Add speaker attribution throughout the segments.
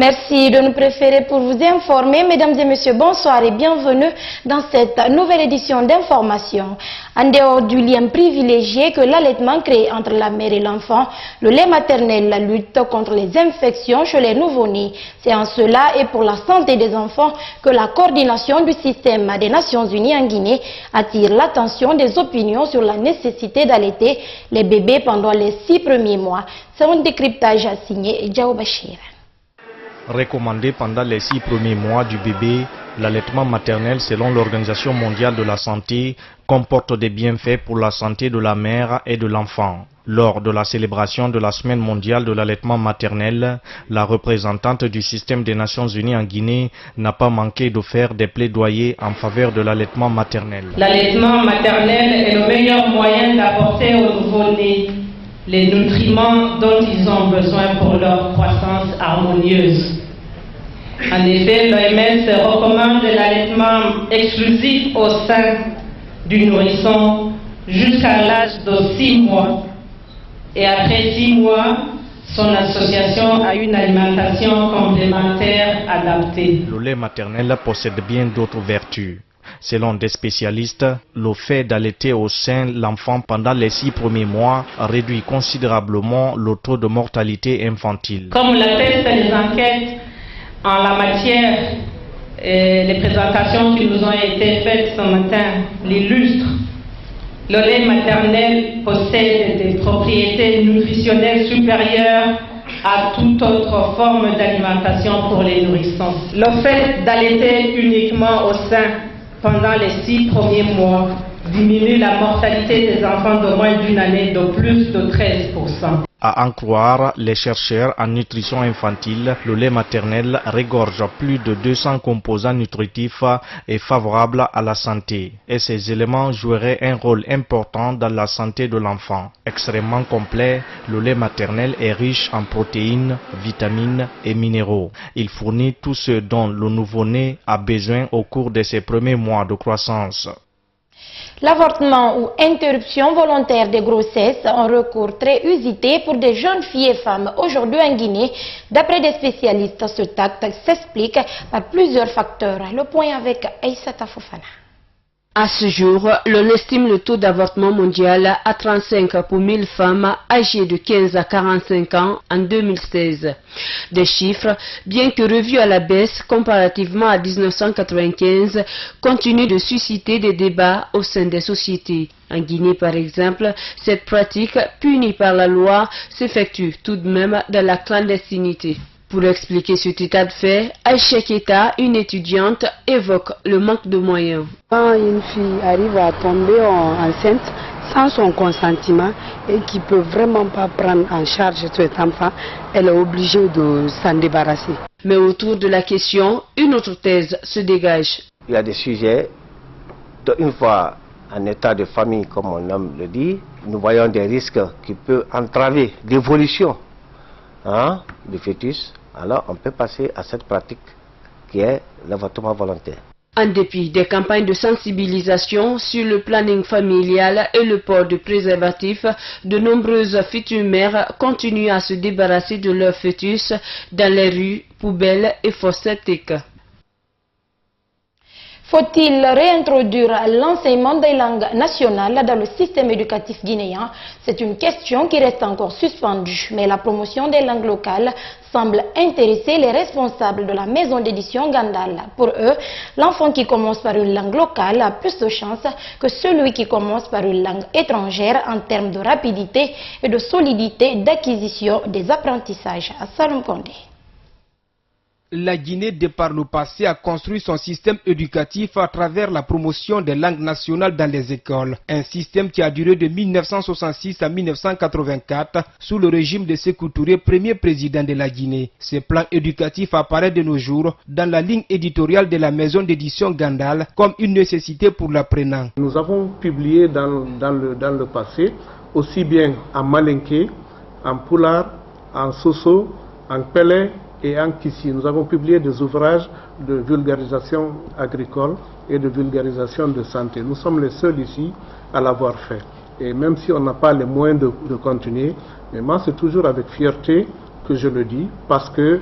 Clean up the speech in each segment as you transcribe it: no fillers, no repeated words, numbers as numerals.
Speaker 1: Merci de nous préférer pour vous informer. Mesdames et messieurs, bonsoir et bienvenue dans cette nouvelle édition d'information. En dehors du lien privilégié que l'allaitement crée entre la mère et l'enfant, le lait maternel lutte contre les infections chez les nouveau-nés. C'est en cela et pour la santé des enfants que la coordination du système des Nations Unies en Guinée attire l'attention des opinions sur la nécessité d'allaiter les bébés pendant les 6 premiers mois. C'est un décryptage signé Djao Bachir.
Speaker 2: Recommandé pendant les 6 premiers mois du bébé, l'allaitement maternel selon l'Organisation mondiale de la santé comporte des bienfaits pour la santé de la mère et de l'enfant. Lors de la célébration de la semaine mondiale de l'allaitement maternel, la représentante du système des Nations Unies en Guinée n'a pas manqué de faire des plaidoyers en faveur de l'allaitement maternel.
Speaker 3: L'allaitement maternel est le meilleur moyen d'apporter aux nouveau-nés les nutriments dont ils ont besoin pour leur croissance harmonieuse. En effet, l'OMS recommande l'allaitement exclusif au sein du nourrisson jusqu'à l'âge de 6 mois. Et après 6 mois, son association a une alimentation complémentaire adaptée.
Speaker 2: Le lait maternel possède bien d'autres vertus. Selon des spécialistes, le fait d'allaiter au sein l'enfant pendant les 6 premiers mois réduit considérablement le taux de mortalité infantile.
Speaker 3: Comme l'attestent les enquêtes en la matière, les présentations qui nous ont été faites ce matin l'illustrent. Le lait maternel possède des propriétés nutritionnelles supérieures à toute autre forme d'alimentation pour les nourrissons. Le fait d'allaiter uniquement au sein pendant les 6 premiers mois diminue la mortalité des enfants de moins d'une année de plus de 13%.
Speaker 2: À en croire les chercheurs en nutrition infantile, le lait maternel regorge plus de 200 composants nutritifs et favorables à la santé. Et ces éléments joueraient un rôle important dans la santé de l'enfant. Extrêmement complet, le lait maternel est riche en protéines, vitamines et minéraux. Il fournit tout ce dont le nouveau-né a besoin au cours de ses premiers mois de croissance.
Speaker 1: L'avortement ou interruption volontaire des grossesses, un recours très usité pour des jeunes filles et femmes aujourd'hui en Guinée. D'après des spécialistes, ce acte s'explique par plusieurs facteurs. Le point avec Aïssata Fofana.
Speaker 4: À ce jour, l'on estime le taux d'avortement mondial à 35 pour 1000 femmes âgées de 15 à 45 ans en 2016. Des chiffres, bien que revus à la baisse comparativement à 1995, continuent de susciter des débats au sein des sociétés. En Guinée, par exemple, cette pratique, punie par la loi, s'effectue tout de même dans la clandestinité. Pour expliquer cet état de fait, Aïcha Keta, une étudiante, évoque le manque de moyens.
Speaker 5: Quand une fille arrive à tomber enceinte sans son consentement et qui ne peut vraiment pas prendre en charge cet enfant, elle est obligée de s'en débarrasser.
Speaker 4: Mais autour de la question, une autre thèse se dégage.
Speaker 6: Il y a des sujets, une fois en état de famille, comme mon homme le dit, nous voyons des risques qui peuvent entraver l'évolution du fœtus, alors on peut passer à cette pratique qui est l'avortement volontaire.
Speaker 4: En dépit des campagnes de sensibilisation sur le planning familial et le port de préservatifs, de nombreuses futures mères continuent à se débarrasser de leur fœtus dans les rues, poubelles et fosses septiques.
Speaker 1: Faut-il réintroduire l'enseignement des langues nationales dans le système éducatif guinéen? C'est une question qui reste encore suspendue, mais la promotion des langues locales semble intéresser les responsables de la maison d'édition Gandal. Pour eux, l'enfant qui commence par une langue locale a plus de chances que celui qui commence par une langue étrangère en termes de rapidité et de solidité d'acquisition des apprentissages. À Salom Kondé.
Speaker 7: La Guinée, de par le passé, a construit son système éducatif à travers la promotion des langues nationales dans les écoles. Un système qui a duré de 1966 à 1984 sous le régime de Sékou Touré, premier président de la Guinée. Ce plan éducatif apparaît de nos jours dans la ligne éditoriale de la maison d'édition Gandal comme une nécessité pour l'apprenant.
Speaker 8: Nous avons publié dans le passé, aussi bien en Malinké, en Poulard, en Soso, en Pelé et en Kissi. Nous avons publié des ouvrages de vulgarisation agricole et de vulgarisation de santé. Nous sommes les seuls ici à l'avoir fait. Et même si on n'a pas les moyens de continuer, mais moi c'est toujours avec fierté que je le dis, parce que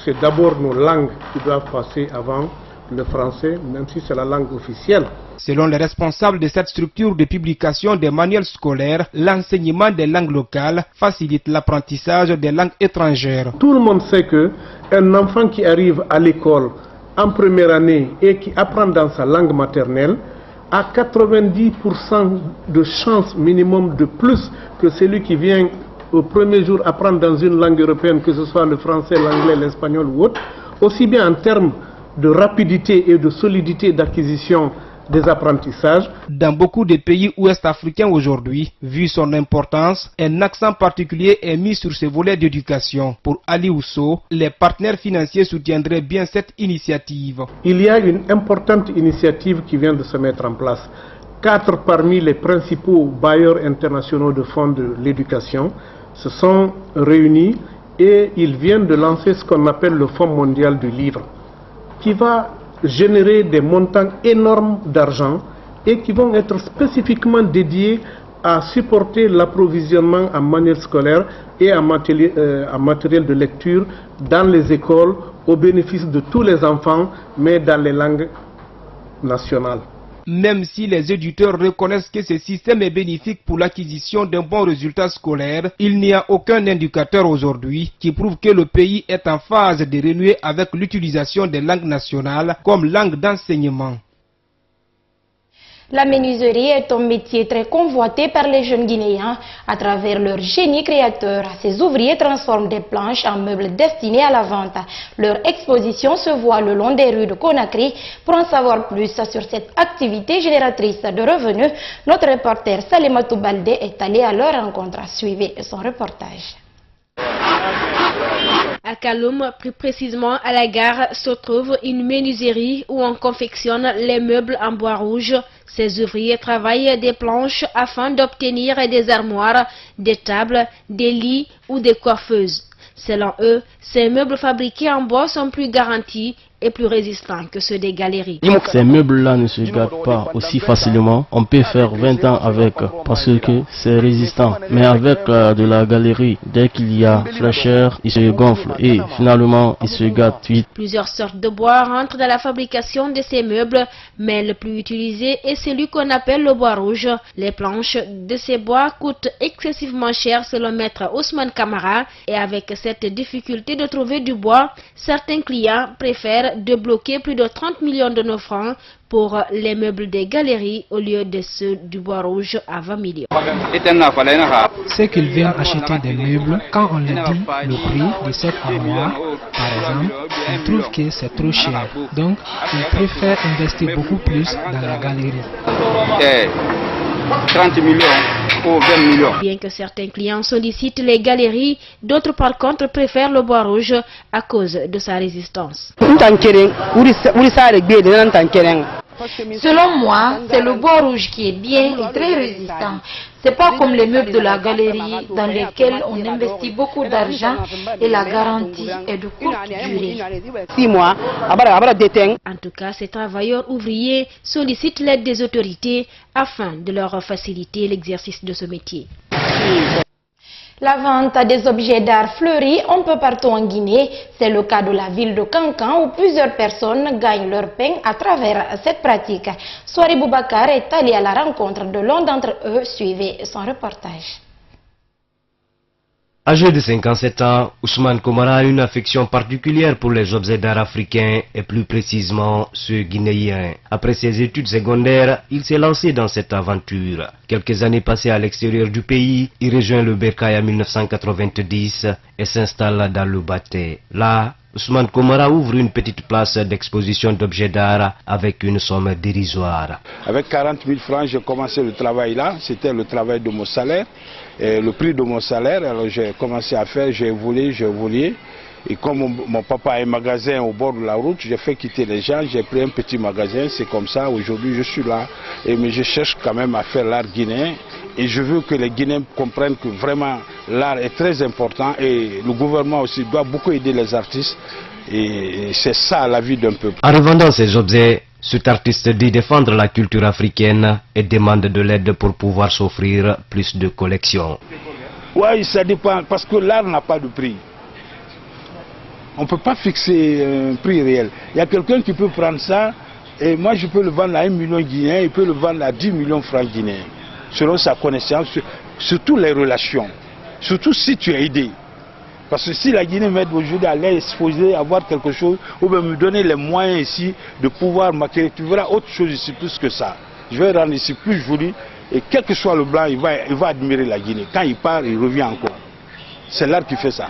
Speaker 8: c'est d'abord nos langues qui doivent passer avant le français, même si c'est la langue officielle.
Speaker 7: Selon les responsables de cette structure de publication des manuels scolaires, l'enseignement des langues locales facilite l'apprentissage des langues étrangères.
Speaker 8: Tout le monde sait qu'un enfant qui arrive à l'école en première année et qui apprend dans sa langue maternelle a 90% de chance minimum de plus que celui qui vient au premier jour apprendre dans une langue européenne, que ce soit le français, l'anglais, l'espagnol ou autre, aussi bien en termes de rapidité et de solidité d'acquisition des apprentissages.
Speaker 7: Dans beaucoup de pays ouest-africains aujourd'hui, vu son importance, un accent particulier est mis sur ce volet d'éducation. Pour Ali Ousso, les partenaires financiers soutiendraient bien cette initiative.
Speaker 8: Il y a une importante initiative qui vient de se mettre en place. 4 parmi les principaux bailleurs internationaux de fonds de l'éducation se sont réunis et ils viennent de lancer ce qu'on appelle le Fonds mondial du livre, qui va générer des montants énormes d'argent et qui vont être spécifiquement dédiés à supporter l'approvisionnement en manuels scolaires et en matériel de lecture dans les écoles au bénéfice de tous les enfants, mais dans les langues nationales.
Speaker 7: Même si les éditeurs reconnaissent que ce système est bénéfique pour l'acquisition d'un bon résultat scolaire, il n'y a aucun indicateur aujourd'hui qui prouve que le pays est en phase de renouer avec l'utilisation des langues nationales comme langue d'enseignement.
Speaker 1: La menuiserie est un métier très convoité par les jeunes Guinéens. À travers leur génie créateur, ces ouvriers transforment des planches en meubles destinés à la vente. Leur exposition se voit le long des rues de Conakry. Pour en savoir plus sur cette activité génératrice de revenus, notre reporter Salimatou Baldé est allé à leur rencontre. Suivez son reportage.
Speaker 9: À Kaloum, plus précisément à la gare, se trouve une menuiserie où on confectionne les meubles en bois rouge. Ces ouvriers travaillent des planches afin d'obtenir des armoires, des tables, des lits ou des coiffeuses. Selon eux, ces meubles fabriqués en bois sont plus garantis et plus résistants que ceux des galeries.
Speaker 10: Ces meubles-là ne se gâtent pas aussi facilement. On peut faire 20 ans avec parce que c'est résistant. Mais avec de la galerie, dès qu'il y a fraîcheur, il se gonfle et finalement il se gâte vite.
Speaker 9: Plusieurs sortes de bois rentrent dans la fabrication de ces meubles, mais le plus utilisé est celui qu'on appelle le bois rouge. Les planches de ces bois coûtent excessivement cher selon maître Ousmane Kamara, et avec cette difficulté de trouver du bois, certains clients préfèrent de bloquer plus de 30 millions de nos francs pour les meubles des galeries au lieu de ceux du bois rouge à 20 millions.
Speaker 11: Ceux qui viennent acheter des meubles, quand on leur dit le prix de cette armoire, par exemple, ils trouvent que c'est trop cher. Donc, ils préfèrent investir beaucoup plus dans la galerie.
Speaker 12: 30 millions ou 20 millions.
Speaker 9: Bien que certains clients sollicitent les galeries, d'autres par contre préfèrent le bois rouge à cause de sa résistance.
Speaker 1: Selon moi, c'est le bois rouge qui est bien et très résistant. C'est pas comme les meubles de la galerie dans lesquels on investit beaucoup d'argent et la garantie est de courte durée.
Speaker 9: 6 mois. En tout cas, ces travailleurs ouvriers sollicitent l'aide des autorités afin de leur faciliter l'exercice de ce métier.
Speaker 1: La vente des objets d'art fleuris un peu partout en Guinée, c'est le cas de la ville de Kankan où plusieurs personnes gagnent leur pain à travers cette pratique. Soari Boubacar est allé à la rencontre de l'un d'entre eux. Suivez son reportage.
Speaker 13: Âgé de 57 ans, Ousmane Komara a une affection particulière pour les objets d'art africains et plus précisément ceux guinéens. Après ses études secondaires, il s'est lancé dans cette aventure. Quelques années passées à l'extérieur du pays, il rejoint le Bercail en 1990 et s'installe dans le Baté. Là, Ousmane Komara ouvre une petite place d'exposition d'objets d'art avec une somme dérisoire.
Speaker 12: Avec 40 000 francs, j'ai commencé le travail là. C'était le travail de mon salaire. Et le prix de mon salaire, alors j'ai commencé à faire, j'ai évolué. Et comme mon papa a un magasin au bord de la route, j'ai fait quitter les gens, j'ai pris un petit magasin, c'est comme ça, aujourd'hui je suis là. Mais je cherche quand même à faire l'art guinéen. Et je veux que les Guinéens comprennent que vraiment l'art est très important et le gouvernement aussi doit beaucoup aider les artistes. Et c'est ça la vie d'un peuple.
Speaker 13: En revendant ces objets, cet artiste dit défendre la culture africaine et demande de l'aide pour pouvoir s'offrir plus de collections.
Speaker 12: Oui, ça dépend parce que l'art n'a pas de prix. On ne peut pas fixer un prix réel. Il y a quelqu'un qui peut prendre ça, et moi je peux le vendre à 1 million guinéen, il peut le vendre à 10 millions francs guinéens, selon sa connaissance, surtout les relations, surtout si tu es aidé. Parce que si la Guinée m'aide aujourd'hui à aller exposer, avoir quelque chose, ou bien me donner les moyens ici de pouvoir marquer, tu verras autre chose ici plus que ça. Je vais rendre ici plus joli, et quel que soit le blanc, il va admirer la Guinée. Quand il part, il revient encore. C'est l'art qui fait ça.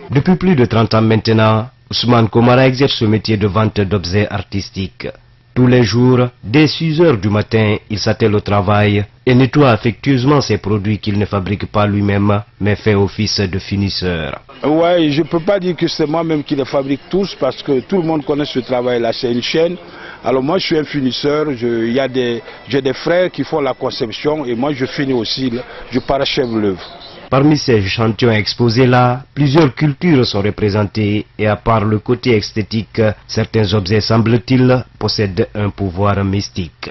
Speaker 13: Depuis plus de 30 ans maintenant, Ousmane Komara exerce ce métier de vente d'objets artistiques. Tous les jours, dès 6 heures du matin, il s'attelle au travail et nettoie affectueusement ses produits qu'il ne fabrique pas lui-même, mais fait office de finisseur.
Speaker 12: Ouais, je ne peux pas dire que c'est moi-même qui les fabrique tous, parce que tout le monde connaît ce travail-là, c'est une chaîne. Alors moi je suis un finisseur, j'ai des frères qui font la conception et moi je finis aussi, je parachève l'œuvre.
Speaker 13: Parmi ces échantillons exposés là, plusieurs cultures sont représentées et à part le côté esthétique, certains objets, semble-t-il, possèdent un pouvoir mystique.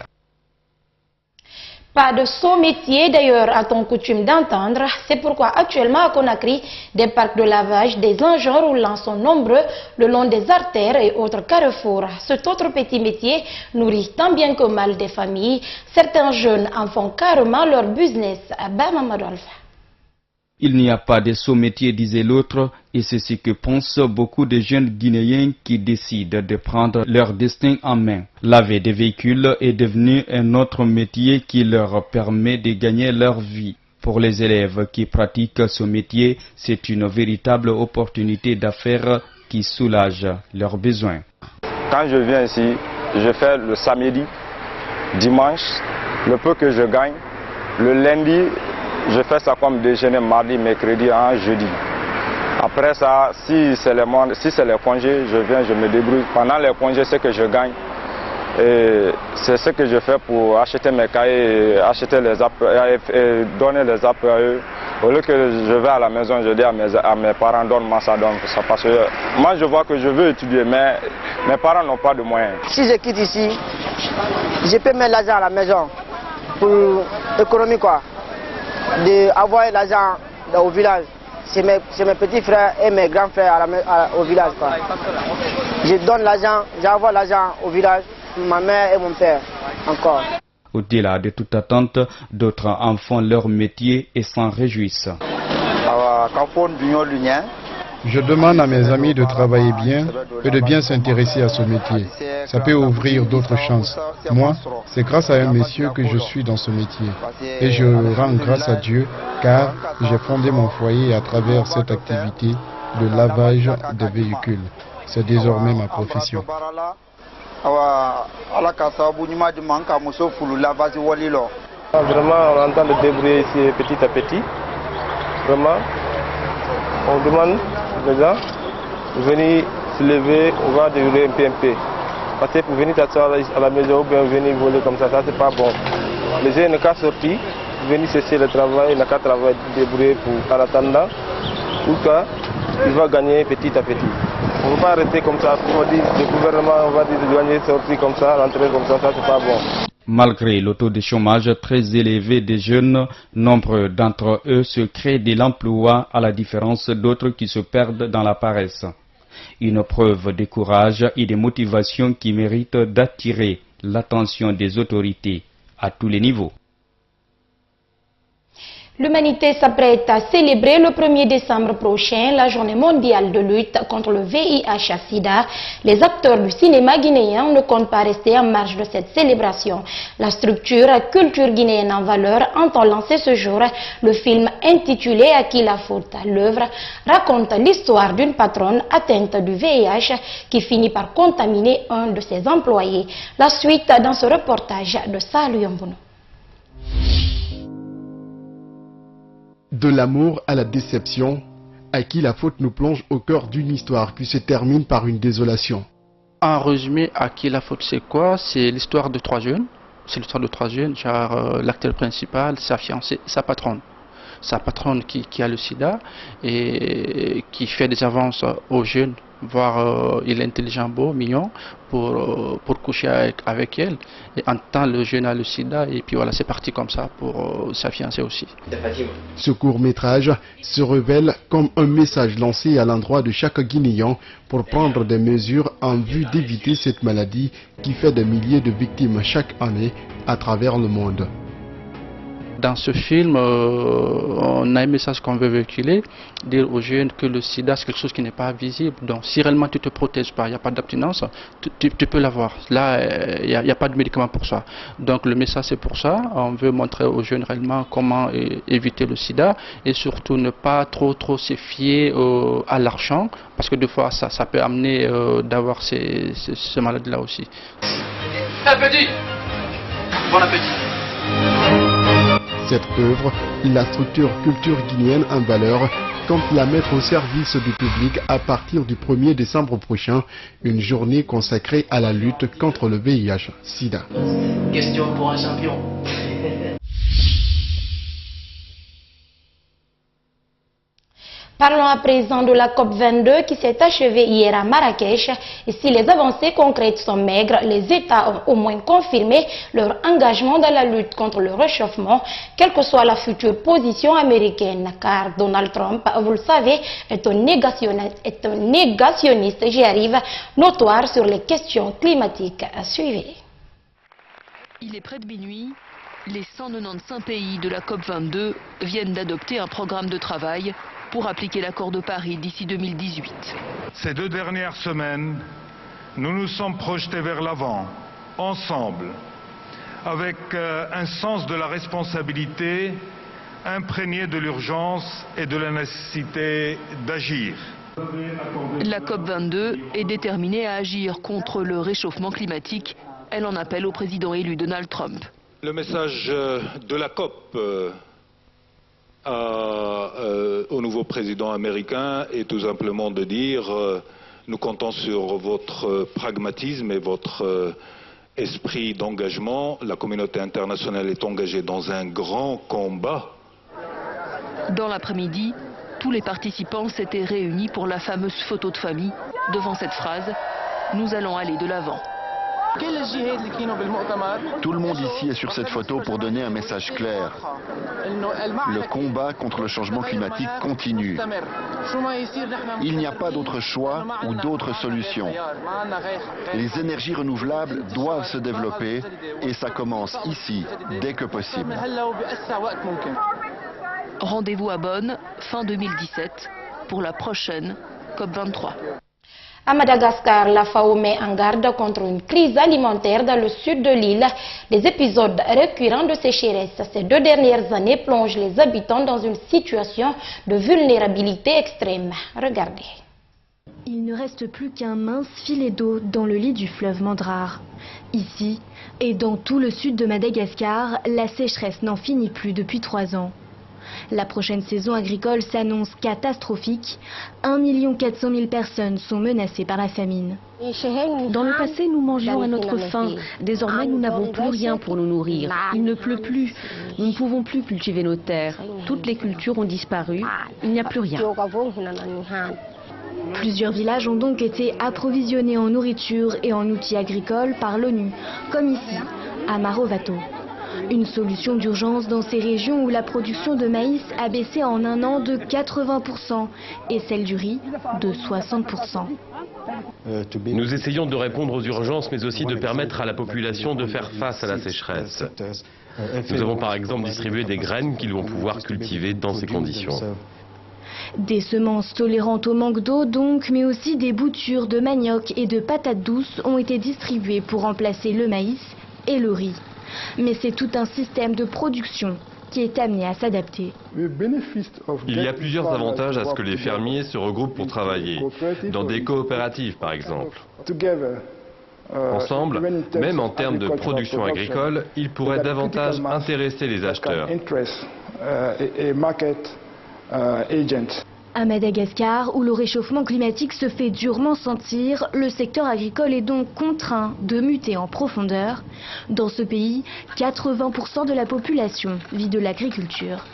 Speaker 1: Pas de son métier d'ailleurs a-t-on coutume d'entendre, c'est pourquoi actuellement à Conakry, des parcs de lavage, des engins roulants sont nombreux le long des artères et autres carrefours. Cet autre petit métier nourrit tant bien que mal des familles. Certains jeunes en font carrément leur business. Mamadou Alpha.
Speaker 14: Il n'y a pas de sous-métier, disait l'autre, et c'est ce que pensent beaucoup de jeunes Guinéens qui décident de prendre leur destin en main. Laver des véhicules est devenu un autre métier qui leur permet de gagner leur vie. Pour les élèves qui pratiquent ce métier, c'est une véritable opportunité d'affaires qui soulage leurs besoins.
Speaker 15: Quand je viens ici, je fais le samedi, dimanche, le peu que je gagne, le lundi, je fais ça comme déjeuner mardi, mercredi, jeudi. Après ça, si c'est les congés, je viens, je me débrouille. Pendant les congés, ce que je gagne, c'est ce que je fais pour acheter mes cahiers, acheter les et donner les appuis à eux. Au lieu que je vais à la maison, je dis à mes parents, donne-moi ça, donne ça. Parce que moi, je vois que je veux étudier, mais mes parents n'ont pas de moyens.
Speaker 16: Si je quitte ici, je peux mettre l'argent à la maison pour l'économie, quoi. D'avoir l'argent au village. C'est mes petits frères et mes grands frères au village, quoi. Je donne l'argent, j'envoie l'argent au village, ma mère et mon père, encore.
Speaker 14: Au-delà de toute attente, d'autres en font leur métier et s'en réjouissent.
Speaker 17: Je demande à mes amis de travailler bien et de bien s'intéresser à ce métier. Ça peut ouvrir d'autres chances. Moi, c'est grâce à un monsieur que je suis dans ce métier. Et je rends grâce à Dieu car j'ai fondé mon foyer à travers cette activité de lavage des véhicules. C'est désormais ma profession.
Speaker 8: Vraiment, on entend le débrouiller ici petit à petit. Vraiment, on demande les gens de venir se lever, on va dérouler un peu. Parce que pour venir t'asseoir à la maison ou bien venir voler comme ça c'est pas bon. Les gens n'ont qu'à sortir, venir cesser le travail, n'ont qu'à travailler, débrouiller pour en attendant, pour qu'il va gagner petit à petit. On ne peut pas rester comme ça, on dit le gouvernement on va dire de gagner, sortir comme ça, rentrer comme ça c'est pas bon.
Speaker 14: Malgré le taux de chômage très élevé des jeunes, nombre d'entre eux se créent de l'emploi à la différence d'autres qui se perdent dans la paresse. Une preuve de courage et de motivation qui mérite d'attirer l'attention des autorités à tous les niveaux.
Speaker 1: L'humanité s'apprête à célébrer le 1er décembre prochain la journée mondiale de lutte contre le VIH-Sida. Les acteurs du cinéma guinéen ne comptent pas rester en marge de cette célébration. La structure Culture guinéenne en valeur entend lancer ce jour le film intitulé À qui la faute. L'œuvre raconte l'histoire d'une patronne atteinte du VIH qui finit par contaminer un de ses employés. La suite dans ce reportage de Salou Yambounou.
Speaker 18: De l'amour à la déception, À qui la faute nous plonge au cœur d'une histoire qui se termine par une désolation.
Speaker 19: En résumé, À qui la faute c'est quoi? C'est l'histoire de trois jeunes. C'est l'histoire de trois jeunes, genre l'acteur principal, sa fiancée, sa patronne. Sa patronne qui a le sida et qui fait des avances aux jeunes voir il est intelligent, beau, mignon, pour coucher avec elle. Et en temps, le jeune a le sida, et puis voilà, c'est parti comme ça pour sa fiancée aussi.
Speaker 18: Ce court-métrage se révèle comme un message lancé à l'endroit de chaque Guinéen pour prendre des mesures en vue d'éviter cette maladie qui fait des milliers de victimes chaque année à travers le monde.
Speaker 19: Dans ce film, on a un message qu'on veut véhiculer, dire aux jeunes que le sida c'est quelque chose qui n'est pas visible. Donc si réellement tu ne te protèges pas, il n'y a pas d'abstinence, tu peux l'avoir. Là, il n'y a pas de médicament pour ça. Donc le message c'est pour ça. On veut montrer aux jeunes réellement comment éviter le sida et surtout ne pas trop se fier à l'argent parce que des fois ça peut amener d'avoir ces maladies-là aussi.
Speaker 20: Appétit! Bon appétit!
Speaker 18: Cette œuvre, la structure culture guinéenne en valeur, compte la mettre au service du public à partir du 1er décembre prochain, une journée consacrée à la lutte contre le VIH-Sida.
Speaker 20: Question pour un champion.
Speaker 1: Parlons à présent de la COP22 qui s'est achevée hier à Marrakech. Et si les avancées concrètes sont maigres, les États ont au moins confirmé leur engagement dans la lutte contre le réchauffement, quelle que soit la future position américaine. Car Donald Trump, vous le savez, est un négationniste, j'y arrive, notoire sur les questions climatiques. Suivez.
Speaker 21: Il est près de minuit. Les 195 pays de la COP22 viennent d'adopter un programme de travail pour appliquer l'accord de Paris d'ici 2018.
Speaker 22: Ces 2 dernières semaines, nous nous sommes projetés vers l'avant, ensemble, avec un sens de la responsabilité imprégné de l'urgence et de la nécessité d'agir.
Speaker 21: La COP22 est déterminée à agir contre le réchauffement climatique. Elle en appelle au président élu Donald Trump.
Speaker 22: Le message de la COP au nouveau président américain est tout simplement de dire nous comptons sur votre pragmatisme et votre esprit d'engagement. La communauté internationale est engagée dans un grand combat.
Speaker 21: Dans l'après-midi, tous les participants s'étaient réunis pour la fameuse photo de famille. Devant cette phrase, nous allons aller de l'avant.
Speaker 23: Tout le monde ici est sur cette photo pour donner un message clair. Le combat contre le changement climatique continue. Il n'y a pas d'autre choix ou d'autre solution. Les énergies renouvelables doivent se développer et ça commence ici, dès que possible.
Speaker 21: Rendez-vous à Bonn, fin 2017, pour la prochaine COP23.
Speaker 1: À Madagascar, la FAO met en garde contre une crise alimentaire dans le sud de l'île. Les épisodes récurrents de sécheresse ces 2 dernières années plongent les habitants dans une situation de vulnérabilité extrême. Regardez.
Speaker 24: Il ne reste plus qu'un mince filet d'eau dans le lit du fleuve Mandrar. Ici et dans tout le sud de Madagascar, la sécheresse n'en finit plus depuis 3 ans. La prochaine saison agricole s'annonce catastrophique. 1 400 000 personnes sont menacées par la famine.
Speaker 25: Dans le passé, nous mangions à notre faim. Désormais, nous n'avons plus rien pour nous nourrir. Il ne pleut plus. Nous ne pouvons plus cultiver nos terres. Toutes les cultures ont disparu. Il n'y a plus rien.
Speaker 24: Plusieurs villages ont donc été approvisionnés en nourriture et en outils agricoles par l'ONU, comme ici, à Marovato. Une solution d'urgence dans ces régions où la production de maïs a baissé en un an de 80% et celle du riz de 60%.
Speaker 26: Nous essayons de répondre aux urgences mais aussi de permettre à la population de faire face à la sécheresse. Nous avons par exemple distribué des graines qu'ils vont pouvoir cultiver dans ces conditions.
Speaker 24: Des semences tolérantes au manque d'eau donc, mais aussi des boutures de manioc et de patates douces ont été distribuées pour remplacer le maïs et le riz. Mais c'est tout un système de production qui est amené à s'adapter.
Speaker 26: Il y a plusieurs avantages à ce que les fermiers se regroupent pour travailler, dans des coopératives par exemple. Ensemble, même en termes de production agricole, ils pourraient davantage intéresser les acheteurs.
Speaker 24: À Madagascar, où le réchauffement climatique se fait durement sentir, le secteur agricole est donc contraint de muter en profondeur. Dans ce pays, 80% de la population vit de l'agriculture.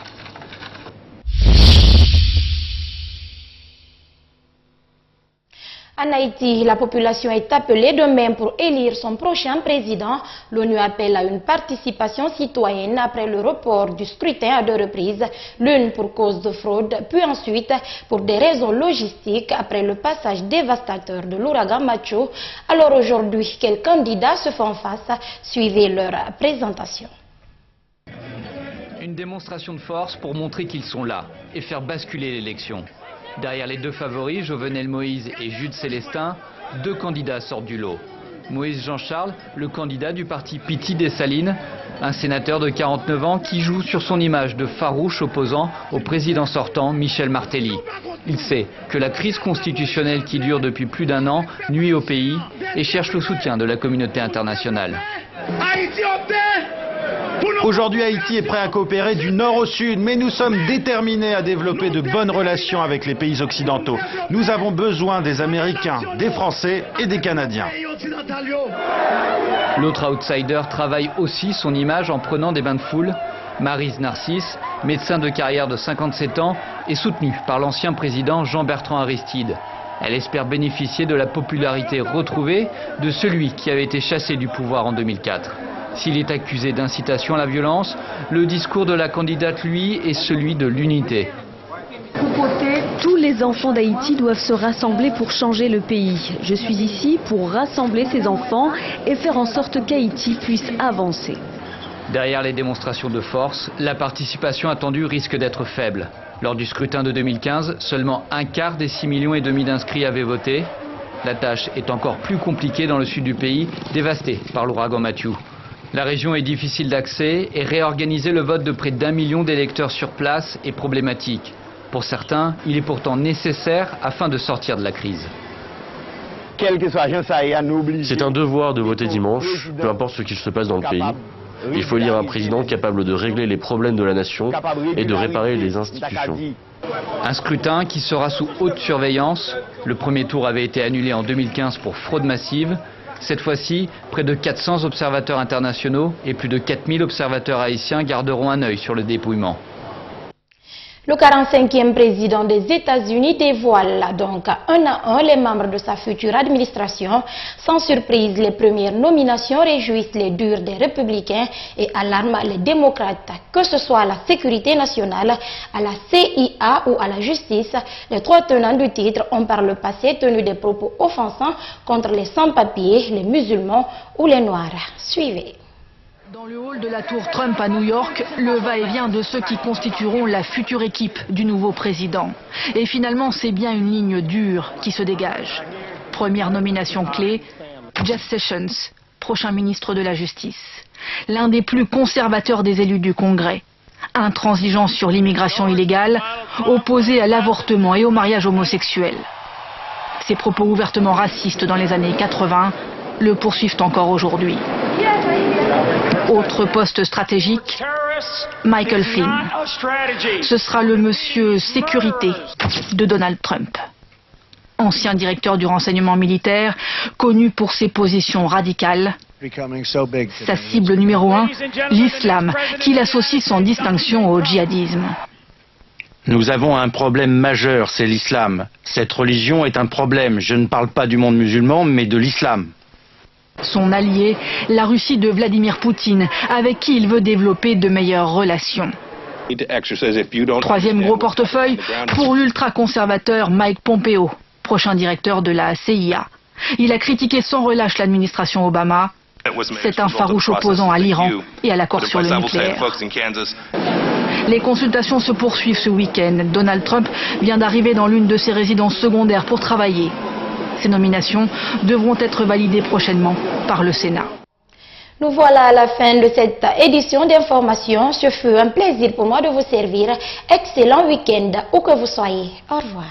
Speaker 1: En Haïti, la population est appelée demain pour élire son prochain président. L'ONU appelle à une participation citoyenne après le report du scrutin à 2 reprises, l'une pour cause de fraude, puis ensuite pour des raisons logistiques après le passage dévastateur de l'ouragan Macho. Alors aujourd'hui, quels candidats se font face? Suivez leur présentation.
Speaker 2: Une démonstration de force pour montrer qu'ils sont là et faire basculer l'élection. Derrière les deux favoris, Jovenel Moïse et Jude Célestin, 2 candidats sortent du lot. Moïse Jean-Charles, le candidat du parti Piti Dessalines, un sénateur de 49 ans qui joue sur son image de farouche opposant au président sortant Michel Martelly. Il sait que la crise constitutionnelle qui dure depuis plus d'1 an nuit au pays et cherche le soutien de la communauté internationale.
Speaker 3: Aujourd'hui, Haïti est prêt à coopérer du nord au sud, mais nous sommes déterminés à développer de bonnes relations avec les pays occidentaux. Nous avons besoin des Américains, des Français et des Canadiens.
Speaker 2: L'autre outsider travaille aussi son image en prenant des bains de foule. Maryse Narcisse, médecin de carrière de 57 ans, est soutenue par l'ancien président Jean-Bertrand Aristide. Elle espère bénéficier de la popularité retrouvée de celui qui avait été chassé du pouvoir en 2004. S'il est accusé d'incitation à la violence, le discours de la candidate, lui, est celui de l'unité.
Speaker 25: Tous les enfants d'Haïti doivent se rassembler pour changer le pays. Je suis ici pour rassembler ces enfants et faire en sorte qu'Haïti puisse avancer.
Speaker 2: Derrière les démonstrations de force, la participation attendue risque d'être faible. Lors du scrutin de 2015, seulement 1/4 des 6,5 millions d'inscrits avaient voté. La tâche est encore plus compliquée dans le sud du pays, dévasté par l'ouragan Matthew. La région est difficile d'accès et réorganiser le vote de près d'1 million d'électeurs sur place est problématique. Pour certains, il est pourtant nécessaire afin de sortir de la crise.
Speaker 26: C'est un devoir de voter dimanche, peu importe ce qu'il se passe dans le pays. Il faut élire un président capable de régler les problèmes de la nation et de réparer les institutions.
Speaker 2: Un scrutin qui sera sous haute surveillance. Le premier tour avait été annulé en 2015 pour fraude massive. Cette fois-ci, près de 400 observateurs internationaux et plus de 4000 observateurs haïtiens garderont un œil sur le dépouillement.
Speaker 1: Le 45e président des États-Unis dévoile donc 1 à 1 les membres de sa future administration. Sans surprise, les premières nominations réjouissent les durs des républicains et alarment les démocrates. Que ce soit à la sécurité nationale, à la CIA ou à la justice, les 3 tenants du titre ont par le passé tenu des propos offensants contre les sans-papiers, les musulmans ou les noirs. Suivez.
Speaker 4: Dans le hall de la tour Trump à New York, le va-et-vient de ceux qui constitueront la future équipe du nouveau président. Et finalement, c'est bien une ligne dure qui se dégage. Première nomination clé, Jeff Sessions, prochain ministre de la Justice. L'un des plus conservateurs des élus du Congrès. Intransigeant sur l'immigration illégale, opposé à l'avortement et au mariage homosexuel. Ses propos ouvertement racistes dans les années 80 le poursuivent encore aujourd'hui. Autre poste stratégique, Michael Flynn. Ce sera le monsieur sécurité de Donald Trump. Ancien directeur du renseignement militaire, connu pour ses positions radicales. Sa cible numéro 1, l'islam, qu'il associe sans distinction au djihadisme.
Speaker 3: Nous avons un problème majeur, c'est l'islam. Cette religion est un problème. Je ne parle pas du monde musulman, mais de l'islam.
Speaker 4: Son allié, la Russie de Vladimir Poutine, avec qui il veut développer de meilleures relations. 3e gros portefeuille pour l'ultra-conservateur Mike Pompeo, prochain directeur de la CIA. Il a critiqué sans relâche l'administration Obama. C'est un farouche opposant à l'Iran et à l'accord sur le nucléaire. Les consultations se poursuivent ce week-end. Donald Trump vient d'arriver dans l'une de ses résidences secondaires pour travailler. Ces nominations devront être validées prochainement par le Sénat.
Speaker 1: Nous voilà à la fin de cette édition d'information. Ce fut un plaisir pour moi de vous servir. Excellent week-end où que vous soyez. Au revoir.